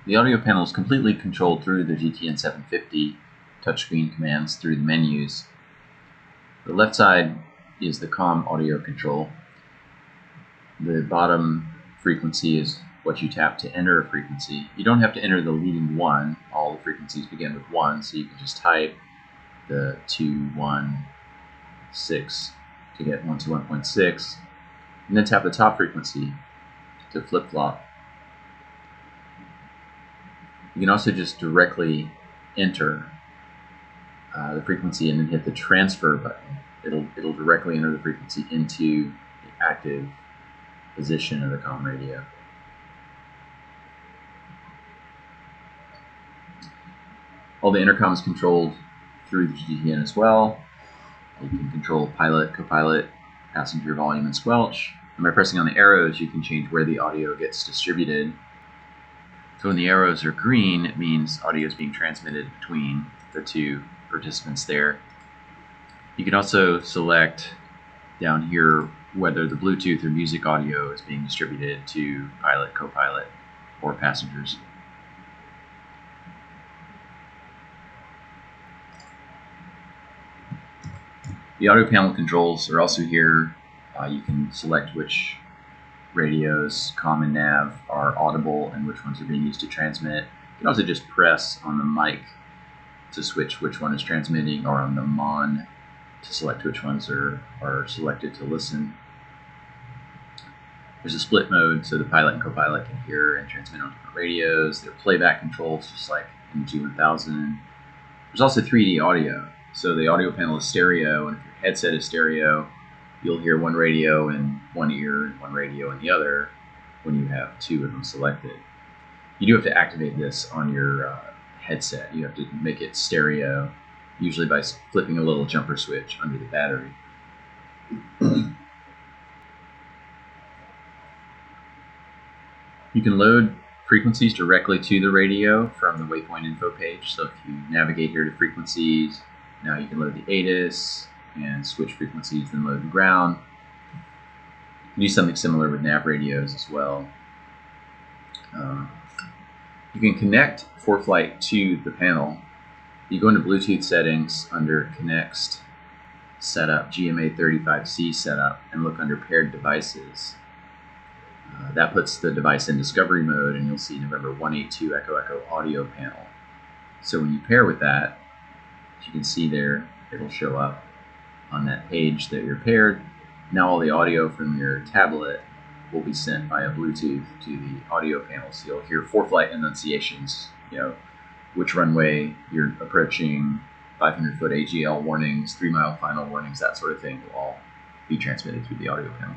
The audio panel is completely controlled through the GTN750 touchscreen commands through the menus. The left side is the COM audio control. The bottom frequency is what you tap to enter a frequency. You don't have to enter the leading one. All the frequencies begin with 1, so you can just type the 216 to get 121.6, and then tap the top frequency to flip-flop. You can also just directly enter the frequency and then hit the transfer button. It'll directly enter the frequency into the active position of the COM radio. All the intercom is controlled through the GTN as well. You can control pilot, co-pilot, passenger volume, and squelch. And by pressing on the arrows, you can change where the audio gets distributed. So when the arrows are green, it means audio is being transmitted between the two participants there. You can also select down here whether the Bluetooth or music audio is being distributed to pilot, co-pilot, or passengers. The audio panel controls are also here. You can select which radios, COM and nav, are audible and which ones are being used to transmit. You can also just press on the mic to switch which one is transmitting, or on the mon to select which ones are selected to listen. There's a split mode, so the pilot and co-pilot can hear and transmit on different radios. There are playback controls, just like in the G1000. There's also 3D audio. So the audio panel is stereo, and if your headset is stereo, you'll hear one radio in one ear and one radio in the other when you have two of them selected. You do have to activate this on your headset. You have to make it stereo, usually by flipping a little jumper switch under the battery. You can load frequencies directly to the radio from the waypoint info page. So if you navigate here to frequencies, now you can load the ATIS and switch frequencies, then load the ground. You can do something similar with nav radios as well. You can connect ForeFlight to the panel. You go into Bluetooth settings under Connects Setup, GMA35C Setup, and look under Paired Devices. That puts the device in discovery mode, and you'll see November 182 Echo Echo audio panel. So when you pair with that, as you can see there, it'll show up on that page that you're paired. Now all the audio from your tablet will be sent via Bluetooth to the audio panel. So you'll hear ForeFlight enunciations, which runway you're approaching, 500-foot AGL warnings, 3-mile final warnings, that sort of thing will all be transmitted through the audio panel.